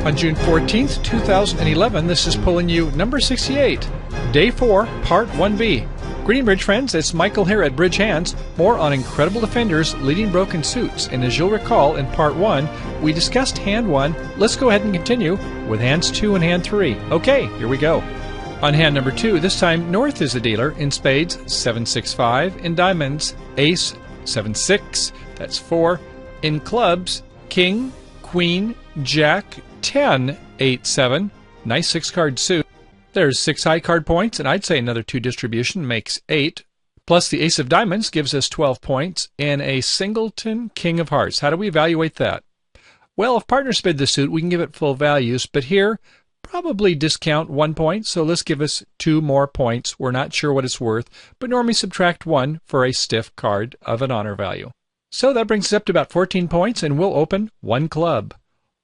On June 14th, 2011, this is pulling you number 68, Day 4, Part 1B. Greeting, Bridge friends, it's Michael here at BridgeHands. More on incredible defenders leading broken suits. And as you'll recall, in Part 1, we discussed Hand 1. Let's go ahead and continue with Hands 2 and Hand 3. Okay, here we go. On Hand number 2, this time North is the dealer. In spades, 7-6-5. In diamonds, Ace, 7-6. That's 4. In clubs, King, Queen, Jack, 10, 8, 7. Nice 6-card suit. There's 6 high card points, and I'd say another 2 distribution makes 8. Plus the Ace of Diamonds gives us 12 points, and a singleton King of Hearts. How do we evaluate that? Well, if partners bid the suit, we can give it full values, but here, probably discount 1 point, so let's give us 2 more points. We're not sure what it's worth, but normally subtract 1 for a stiff card of an honor value. So that brings us up to about 14 points, and we'll open 1 club.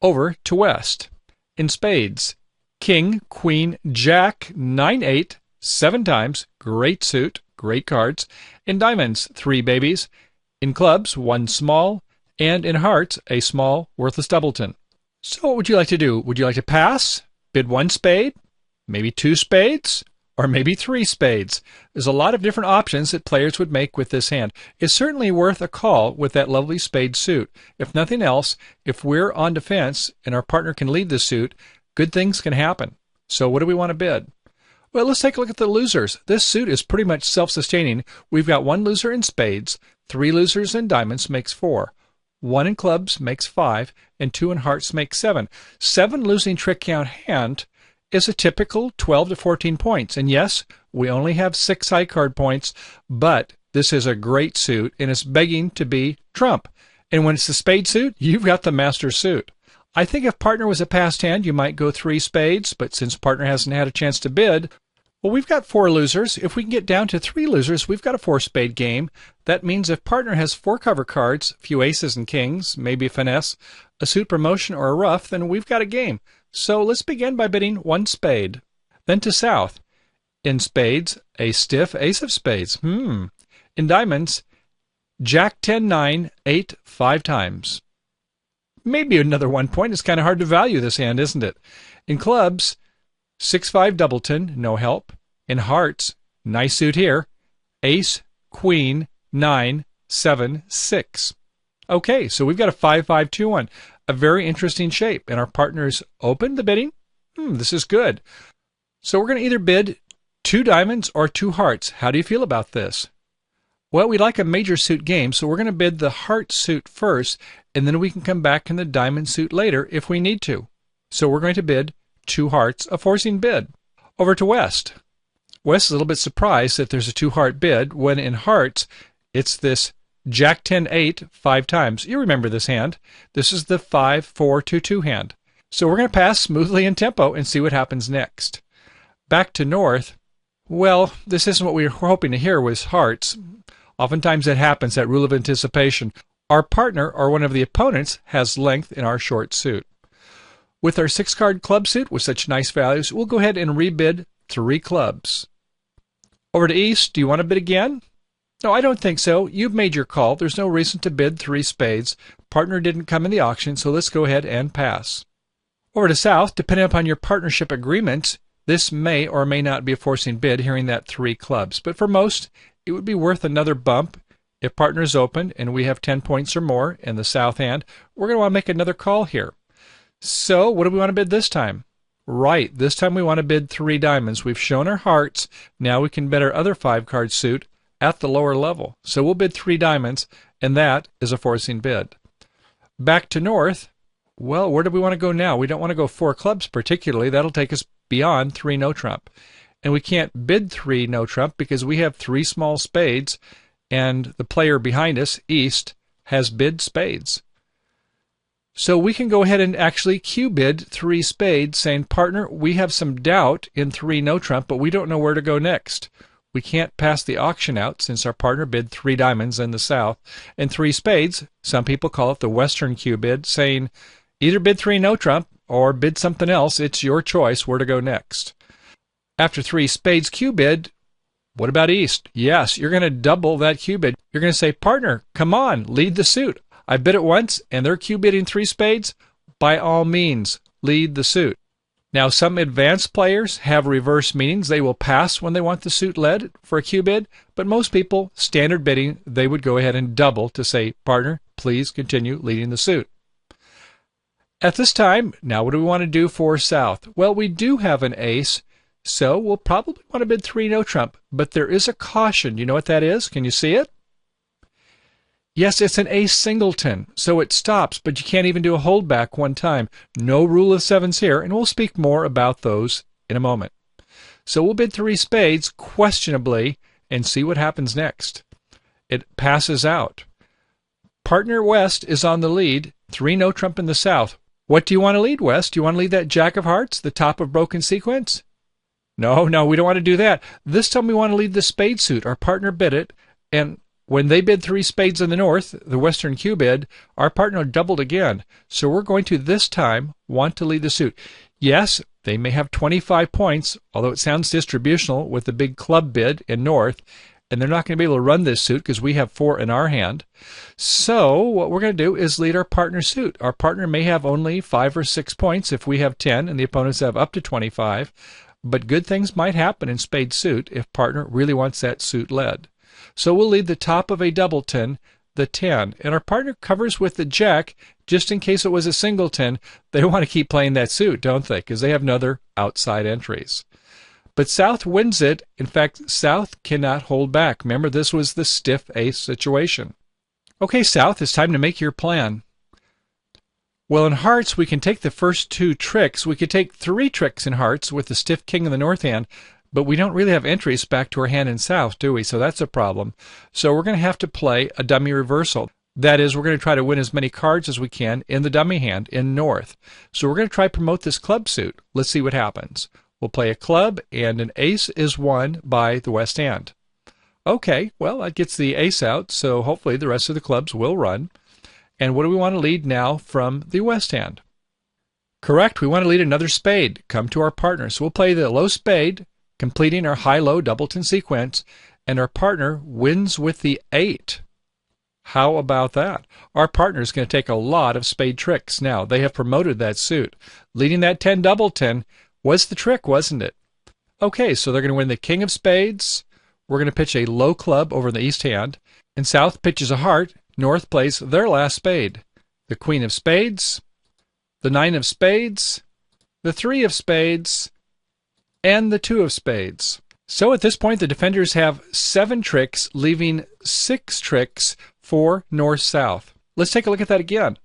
Over to West. In spades, King, Queen, Jack, 9-8, 7 times, great suit, great cards. In diamonds, 3 babies. In clubs, 1 small. And in hearts, a small, worthless doubleton. So what would you like to do? Would you like to pass? Bid 1 spade? Maybe 2 spades? Or maybe 3 spades? There's a lot of different options that players would make with this hand. It's certainly worth a call with that lovely spade suit. If nothing else, if we're on defense and our partner can lead the suit, good things can happen. So what do we want to bid? Well, let's take a look at the losers. This suit is pretty much self-sustaining. We've got 1 loser in spades, 3 losers in diamonds makes 4. 1 in clubs makes 5, and 2 in hearts makes 7. 7 losing trick count hand is a typical 12 to 14 points. And yes, we only have 6 high card points, but this is a great suit, and it's begging to be trump. And when it's the spade suit, you've got the master suit. I think if partner was a passed hand, you might go 3 spades, but since partner hasn't had a chance to bid, well, we've got 4 losers. If we can get down to 3 losers, we've got a 4-spade game. That means if partner has 4 cover cards, a few aces and kings, maybe a finesse, a suit promotion, or a ruff, then we've got a game. So let's begin by bidding 1 spade. Then to South. In spades, a stiff ace of spades. In diamonds, Jack 10-9, 8, 5 times. Maybe another 1 point. It's kind of hard to value this hand, isn't it? In clubs, 6-5 doubleton, no help. In hearts, nice suit here. Ace, Queen, 9, 7, 6. Okay, so we've got a 5-5-2-1. A very interesting shape. And our partners open the bidding. This is good. So we're going to either bid 2 diamonds or 2 hearts. How do you feel about this? Well, we like a major suit game, so we're going to bid the heart suit first, and then we can come back in the diamond suit later if we need to. So we're going to bid 2 hearts, a forcing bid. Over to West. West is a little bit surprised that there's a 2-heart bid when in hearts it's this Jack 10-8 5 times. You remember this hand. This is the 5-4-2-2 hand. So we're going to pass smoothly in tempo and see what happens next. Back to North. Well, this isn't what we were hoping to hear was hearts. Oftentimes that happens, that rule of anticipation. Our partner or one of the opponents has length in our short suit. With our 6-card club suit with such nice values, we'll go ahead and rebid 3 clubs. Over to East. Do you want to bid again? No, I don't think so. You've made your call. There's no reason to bid 3 spades. Partner didn't come in the auction, so let's go ahead and pass. Over to South. Depending upon your partnership agreements, this may or may not be a forcing bid, hearing that 3 clubs. But for most, it would be worth another bump. If partner's open and we have 10 points or more in the South hand, we're going to want to make another call here. So what do we want to bid this time? Right, this time we want to bid 3 diamonds. We've shown our hearts. Now we can bid our other 5-card suit at the lower level. So we'll bid 3 diamonds, and that is a forcing bid. Back to North. Well, where do we want to go now? We don't want to go 4 clubs particularly. That'll take us beyond 3 no-trump. And we can't bid 3 no-trump because we have 3 small spades, and the player behind us, East, has bid spades. So we can go ahead and actually Q-bid 3 spades, saying, partner, we have some doubt in 3 no-trump, but we don't know where to go next. We can't pass the auction out since our partner bid 3 diamonds in the South. And 3 spades, some people call it the Western Q-bid, saying, either bid 3 no-trump or bid something else. It's your choice where to go next. After 3 spades Q-bid, what about East? Yes, you're going to double that Q-bid. You're going to say, partner, come on, lead the suit. I bid it once, and they're Q-bidding 3 spades. By all means, lead the suit. Now, some advanced players have reverse meanings. They will pass when they want the suit led for a cue bid, but most people, standard bidding, they would go ahead and double to say, partner, please continue leading the suit. At this time, now what do we want to do for South? Well, we do have an ace, so we'll probably want to bid 3 no trump, but there is a caution. You know what that is? Can you see it? Yes, it's an ace singleton, so it stops, but you can't even do a holdback one time. No rule of sevens here, and we'll speak more about those in a moment. So we'll bid 3 spades, questionably, and see what happens next. It passes out. Partner West is on the lead, 3 no trump in the South. What do you want to lead, West? Do you want to lead that Jack of Hearts, the top of broken sequence? No, we don't want to do that. This time we want to lead the spade suit. Our partner bid it, and when they bid 3 spades in the North, the Western cue bid, our partner doubled again. So we're going to, this time, want to lead the suit. Yes, they may have 25 points, although it sounds distributional with the big club bid in North, and they're not going to be able to run this suit because we have 4 in our hand. So what we're going to do is lead our partner suit. Our partner may have only 5 or 6 points if we have 10 and the opponents have up to 25, but good things might happen in spade suit if partner really wants that suit led. So we'll lead the top of a doubleton, the 10, and our partner covers with the Jack just in case it was a singleton. They want to keep playing that suit, don't they? Because they have no other outside entries. But South wins it. In fact, South cannot hold back. Remember, this was the stiff ace situation. Okay, South, it's time to make your plan. Well, in hearts, we can take the first 2 tricks. We could take 3 tricks in hearts with the stiff king in the north hand, but we don't really have entries back to our hand in South, do we? So that's a problem. So we're going to have to play a dummy reversal. That is, we're going to try to win as many cards as we can in the dummy hand in North. So we're going to try to promote this club suit. Let's see what happens. We'll play a club, and an ace is won by the West hand. Okay, well, that gets the ace out, so hopefully the rest of the clubs will run. And what do we want to lead now from the West hand? Correct, we want to lead another spade. Come to our partner. So we'll play the low spade, completing our high-low doubleton sequence, and our partner wins with the 8. How about that? Our partner is going to take a lot of spade tricks now. They have promoted that suit. Leading that 10 doubleton was the trick, wasn't it? Okay, so they're going to win the king of spades. We're going to pitch a low club over the east hand, and South pitches a heart. North plays their last spade. The queen of spades, the 9 of spades, the 3 of spades, and the 2 of spades. So at this point, the defenders have 7 tricks, leaving 6 tricks for North-South. Let's take a look at that again.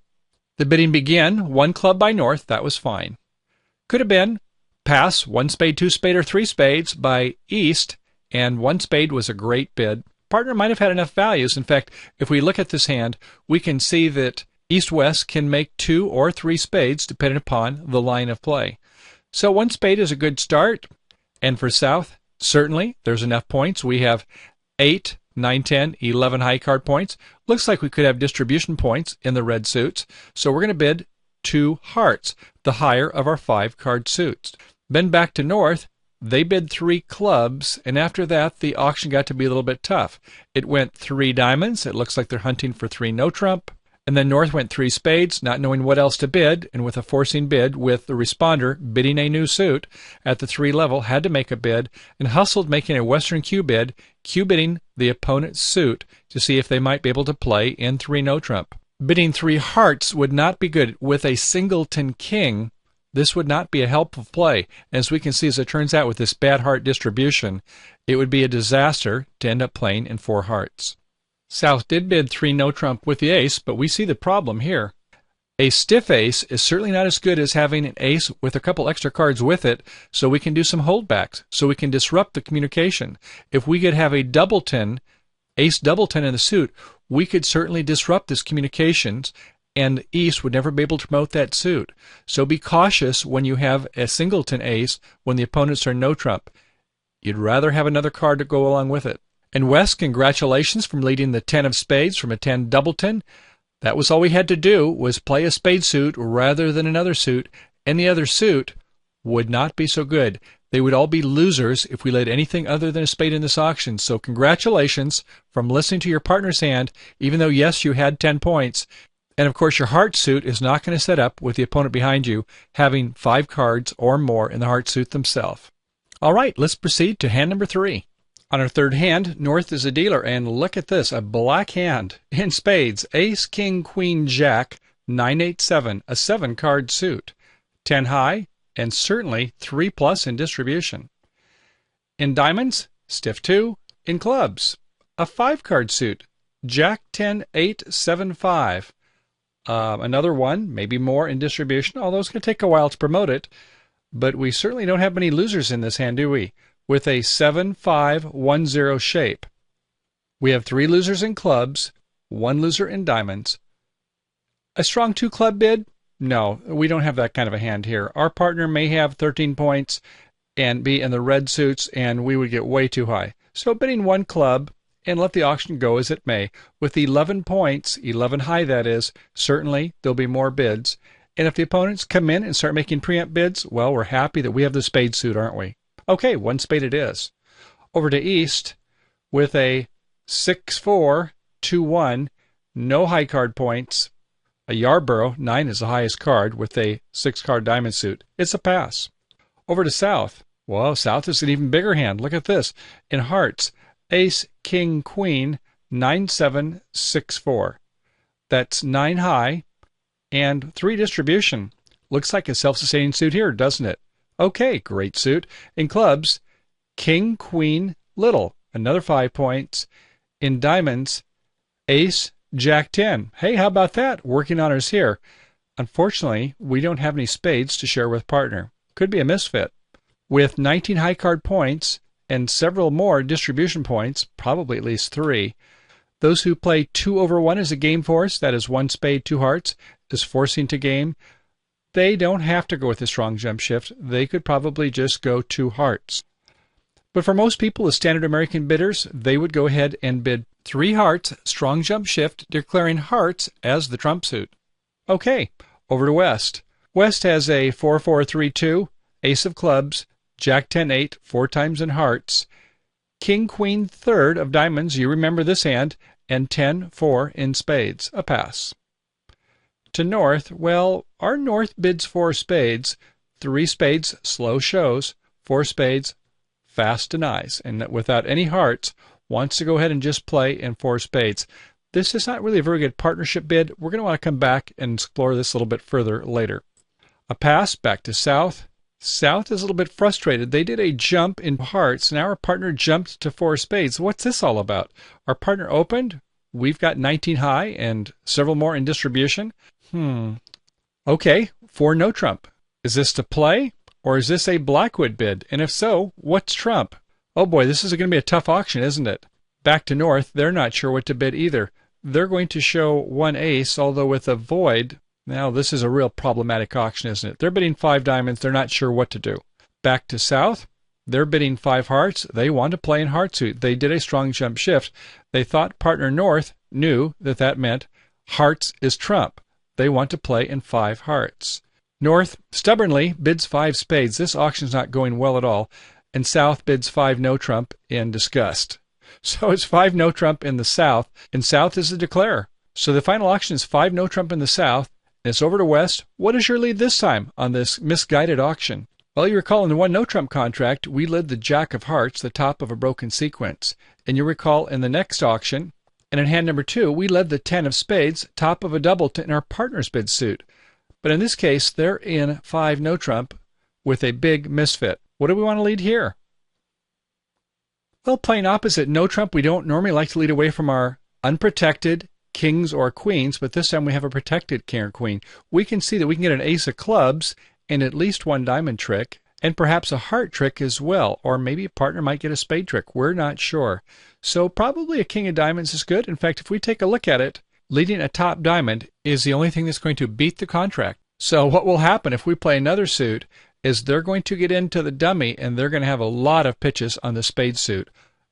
The bidding began, 1 club by North. That was fine. Could have been pass, 1 spade, 2 spade, or 3 spades by East, and 1 spade was a great bid. Partner might have had enough values. In fact, if we look at this hand, we can see that East-West can make 2 or 3 spades depending upon the line of play. So 1 spade is a good start. And for South, certainly there's enough points. We have 8, 9, 10, 11 high card points. Looks like we could have distribution points in the red suits. So we're going to bid 2 hearts, the higher of our 5 card suits. Then back to North. They bid 3 clubs, and after that, the auction got to be a little bit tough. It went 3 diamonds. It looks like they're hunting for 3 no trump. And then North went 3 spades, not knowing what else to bid, and with a forcing bid, with the responder bidding a new suit at the 3 level, had to make a bid, and hustled making a Western cue bid, cue bidding the opponent's suit to see if they might be able to play in 3 no trump. Bidding 3 hearts would not be good. With a singleton king, this would not be a helpful play. As we can see, as it turns out with this bad heart distribution, it would be a disaster to end up playing in 4 hearts. South did bid 3 no trump with the ace, but we see the problem here. A stiff ace is certainly not as good as having an ace with a couple extra cards with it, so we can do some holdbacks, so we can disrupt the communication. If we could have a doubleton, ace doubleton in the suit, we could certainly disrupt this communications, and East would never be able to promote that suit. So be cautious when you have a singleton ace when the opponents are no trump. You'd rather have another card to go along with it. And West, congratulations from leading the 10 of spades from a 10 doubleton. That was all we had to do, was play a spade suit rather than another suit. Any other suit would not be so good. They would all be losers if we led anything other than a spade in this auction. So congratulations from listening to your partner's hand. Even though, yes, you had 10 points, And of course, your heart suit is not going to set up with the opponent behind you having 5 cards or more in the heart suit themselves. All right, let's proceed to hand number 3. On our third hand, North is a dealer, and look at this, a black hand in spades, ace, king, queen, jack, 9-8-7, a 7-card suit, 10 high, and certainly 3 plus in distribution. In diamonds, stiff 2. In clubs, a 5-card suit, jack, 10, 8, 7, 5. Another one, maybe more in distribution, although it's going to take a while to promote it, but we certainly don't have many losers in this hand, do we? With a 7-5-1-0 shape. We have 3 losers in clubs, 1 loser in diamonds. A strong 2-club bid? No, we don't have that kind of a hand here. Our partner may have 13 points and be in the red suits, and we would get way too high. So bidding 1 club and let the auction go as it may. With 11 points, 11 high that is, certainly there'll be more bids. And if the opponents come in and start making preempt bids, well, we're happy that we have the spade suit, aren't we? Okay, 1 spade it is. Over to East with a 6-4-2-1, no high card points. A Yarborough, 9 is the highest card with a 6-card diamond suit. It's a pass. Over to South. Well, South is an even bigger hand. Look at this. In hearts, ace, king, queen, 9-7-6-4. That's 9 high and 3 distribution. Looks like a self-sustaining suit here, doesn't it? Okay, great suit. In clubs, king, queen, little, another 5 points. In diamonds, ace, jack, 10. Hey, how about that? Working honors here. Unfortunately, we don't have any spades to share with partner. Could be a misfit. With 19 high card points and several more distribution points, probably at least 3, those who play 2/1 as a game force, that is 1 spade, 2 hearts, is forcing to game. They don't have to go with a strong jump shift. They could probably just go 2 hearts. But for most people, the standard American bidders, they would go ahead and bid 3 hearts, strong jump shift, declaring hearts as the trump suit. Okay, over to West. West has a 4-4-3-2, ace of clubs, jack, 10, 8, 4 times in hearts, king, queen, 3rd of diamonds, you remember this hand, and 10, 4 in spades, a pass. To North, well, our North bids 4 spades, 3 spades, slow shows, 4 spades, fast denies, and without any hearts, wants to go ahead and just play in 4 spades. This is not really a very good partnership bid. We're going to want to come back and explore this a little bit further later. A pass back to South. South is a little bit frustrated. They did a jump in hearts. Now our partner jumped to 4 spades. What's this all about? Our partner opened. We've got 19 high and several more in distribution. Okay, 4 no trump. Is this to play, or is this a Blackwood bid? And if so, what's trump? Oh boy, this is going to be a tough auction, isn't it? Back to North, they're not sure what to bid either. They're going to show 1 ace, although with a void. Now, this is a real problematic auction, isn't it? They're bidding 5 diamonds. They're not sure what to do. Back to South, they're bidding 5 hearts. They want to play in heart suit. They did a strong jump shift. They thought partner North knew that that meant hearts is trump. They want to play in 5 hearts. North stubbornly bids 5 spades. This auction's not going well at all. And South bids 5 no trump in disgust. So it's 5 no trump in the South, and South is the declarer. So the final auction is 5 no trump in the South, and it's over to West. What is your lead this time on this misguided auction? Well, you recall in the 1 no trump contract, we led the jack of hearts, the top of a broken sequence. And you recall in the next auction, and in hand number 2, we led the 10 of spades, top of a double in our partner's bid suit. But in this case, they're in 5 no trump with a big misfit. What do we want to lead here? Well, playing opposite no trump, we don't normally like to lead away from our unprotected kings or queens, but this time we have a protected king or queen. We can see that we can get an ace of clubs and at least 1 diamond trick, and perhaps a heart trick as well, or maybe a partner might get a spade trick. We're not sure. So probably a king of diamonds is good. In fact, if we take a look at it, leading a top diamond is the only thing that's going to beat the contract. So what will happen if we play another suit is they're going to get into the dummy and they're going to have a lot of pitches on the spade suit,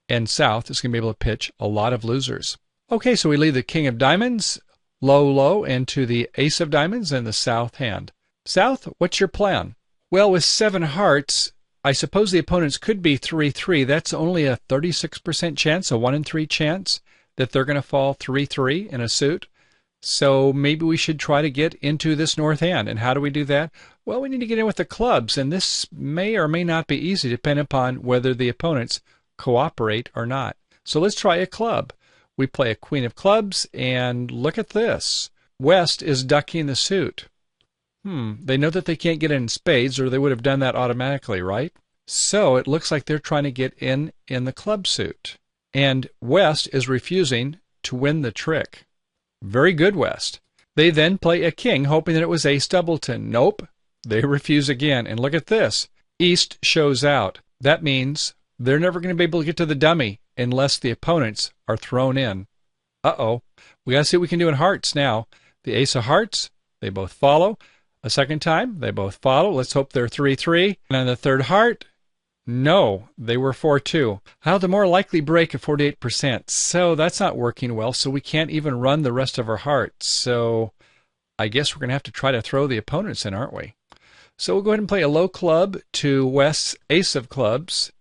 and South is going to be able to pitch a lot of losers. Okay, so we lead the king of diamonds low, low, into the ace of diamonds and the South hand. South, what's your plan? Well, with 7 hearts, I suppose the opponents could be 3-3. That's only a 36% chance, a 1 in 3 chance that they're going to fall 3-3 in a suit. So maybe we should try to get into this north hand. And how do we do that? Well, we need to get in with the clubs, and this may or may not be easy depending upon whether the opponents cooperate or not. So let's try a club. We play a queen of clubs, and look at this. West is ducking the suit. They know that they can't get in spades, or they would have done that automatically, right? So it looks like they're trying to get in the club suit. And West is refusing to win the trick. Very good, West. They then play a king, hoping that it was ace doubleton. Nope. They refuse again. And look at this. East shows out. That means they're never going to be able to get to the dummy unless the opponents are thrown in. Uh-oh. We got to see what we can do in hearts now. The ace of hearts, they both follow. A second time, they both follow. Let's hope they're 3-3. And on the third heart, no, they were 4-2. How the more likely break of 48%. So that's not working well, so we can't even run the rest of our hearts. So I guess we're going to have to try to throw the opponents in, aren't we? So we'll go ahead and play a low club to West's ace of clubs.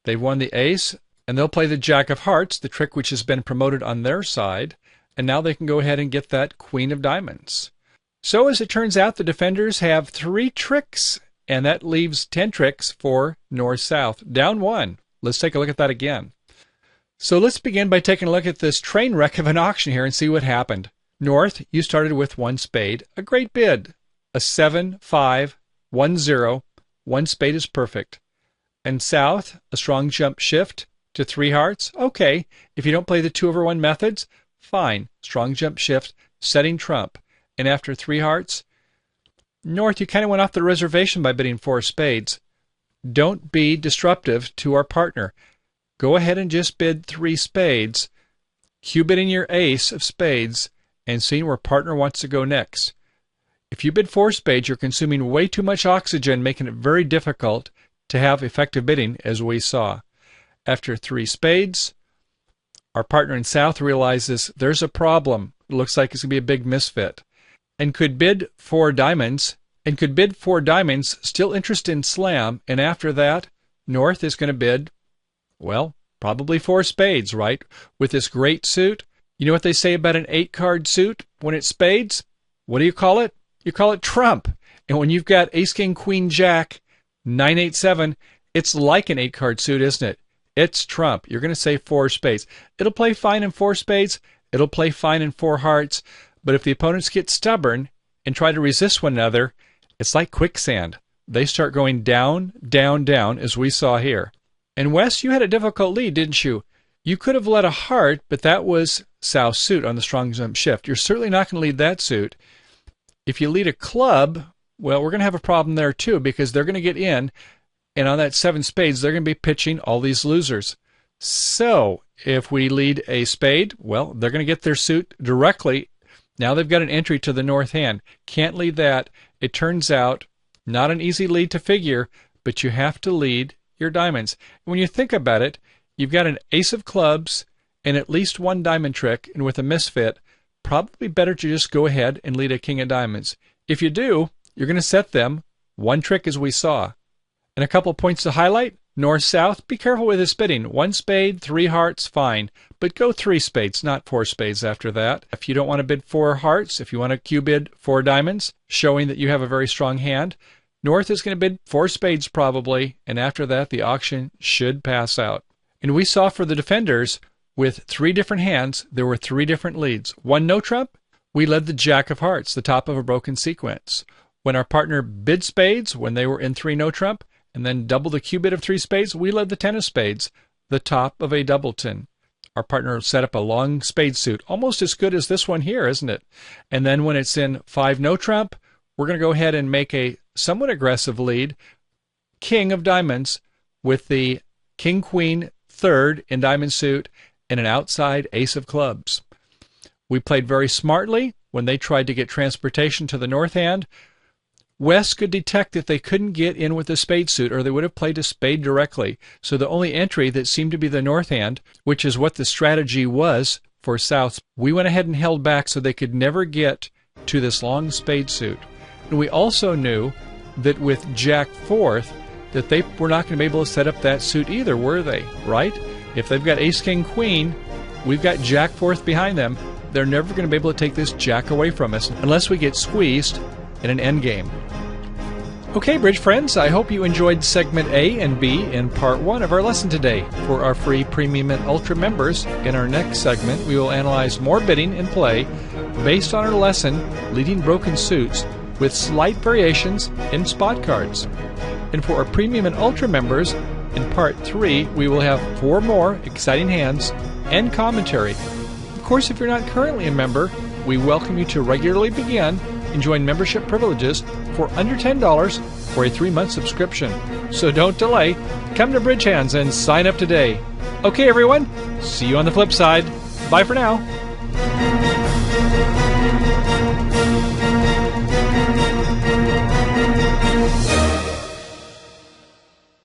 They've won the ace, and they'll play the jack of hearts, the trick which has been promoted on their side. And now they can go ahead and get that queen of diamonds. So as it turns out, the defenders have 3 tricks, and that leaves 10 tricks for north-south. Down 1. Let's take a look at that again. So let's begin by taking a look at this train wreck of an auction here and see what happened. North, you started with 1 spade. A great bid. A 7, 5, 1, 0. 1 spade is perfect. And south, a strong jump shift to 3 hearts. Okay, if you don't play the 2/1 methods, fine. Strong jump shift, setting trump. And after 3 hearts, north, you kind of went off the reservation by bidding 4 spades. Don't be disruptive to our partner. Go ahead and just bid 3 spades, Q-bidding your ace of spades, and seeing where partner wants to go next. If you bid 4 spades, you're consuming way too much oxygen, making it very difficult to have effective bidding, as we saw. After 3 spades, our partner in south realizes there's a problem. It looks like it's going to be a big misfit. And could bid 4 diamonds, still interested in slam, and after that, north is going to bid, well, probably 4 spades, right? With this great suit. You know what they say about an 8-card suit when it's spades? What do you call it? You call it trump. And when you've got ace, king, queen, jack, 9, 8, 7, it's like an 8-card suit, isn't it? It's trump. You're going to say 4 spades. It'll play fine in 4 spades. It'll play fine in 4 hearts. But if the opponents get stubborn and try to resist one another, it's like quicksand. They start going down, down, down, as we saw here. And Wes, you had a difficult lead, didn't you? You could have led a heart, but that was south suit on the strong jump shift. You're certainly not going to lead that suit. If you lead a club, well, we're going to have a problem there too, because they're going to get in, and on that 7 spades, they're going to be pitching all these losers. So if we lead a spade, well, they're going to get their suit directly. Now they've got an entry to the north hand. Can't lead that. It turns out not an easy lead to figure, but you have to lead your diamonds. When you think about it, you've got an ace of clubs and at least 1 diamond trick, and with a misfit, probably better to just go ahead and lead a king of diamonds. If you do, you're going to set them 1 trick as we saw. And a couple points to highlight. North-south, be careful with this bidding. 1 spade, 3 hearts, fine. But go 3 spades, not 4 spades after that. If you don't want to bid 4 hearts, if you want to Q-bid 4 diamonds, showing that you have a very strong hand, north is going to bid 4 spades probably, and after that the auction should pass out. And we saw for the defenders, with 3 different hands, there were 3 different leads. 1 no trump, we led the jack of hearts, the top of a broken sequence. When our partner bid spades, when they were in 3 no trump, and then double the Q-bid of 3 spades, we led the 10 of spades, the top of a doubleton. Our partner set up a long spade suit, almost as good as this one here, isn't it? And then when it's in 5 no trump, we're going to go ahead and make a somewhat aggressive lead, king of diamonds, with the king-queen third in diamond suit and an outside ace of clubs. We played very smartly when they tried to get transportation to the north hand. West could detect that they couldn't get in with the spade suit, or they would have played a spade directly. So the only entry that seemed to be the north hand, which is what the strategy was for south, we went ahead and held back so they could never get to this long spade suit. And we also knew that with jack fourth, that they were not going to be able to set up that suit either, were they? Right? If they've got ace, king, queen, we've got jack fourth behind them. they're never going to be able to take this jack away from us unless we get squeezed in an endgame. Okay, Bridge friends, I hope you enjoyed segment A and B in part 1 of our lesson today. For our free Premium and Ultra members, in our next segment we will analyze more bidding and play based on our lesson, Leading Broken Suits, with slight variations in spot cards. And for our Premium and Ultra members, in part 3 we will have 4 more exciting hands and commentary. Of course, if you're not currently a member, we welcome you to regularly begin enjoying membership privileges for under $10 for a 3-month subscription. So don't delay. Come to BridgeHands and sign up today. Okay, everyone. See you on the flip side. Bye for now.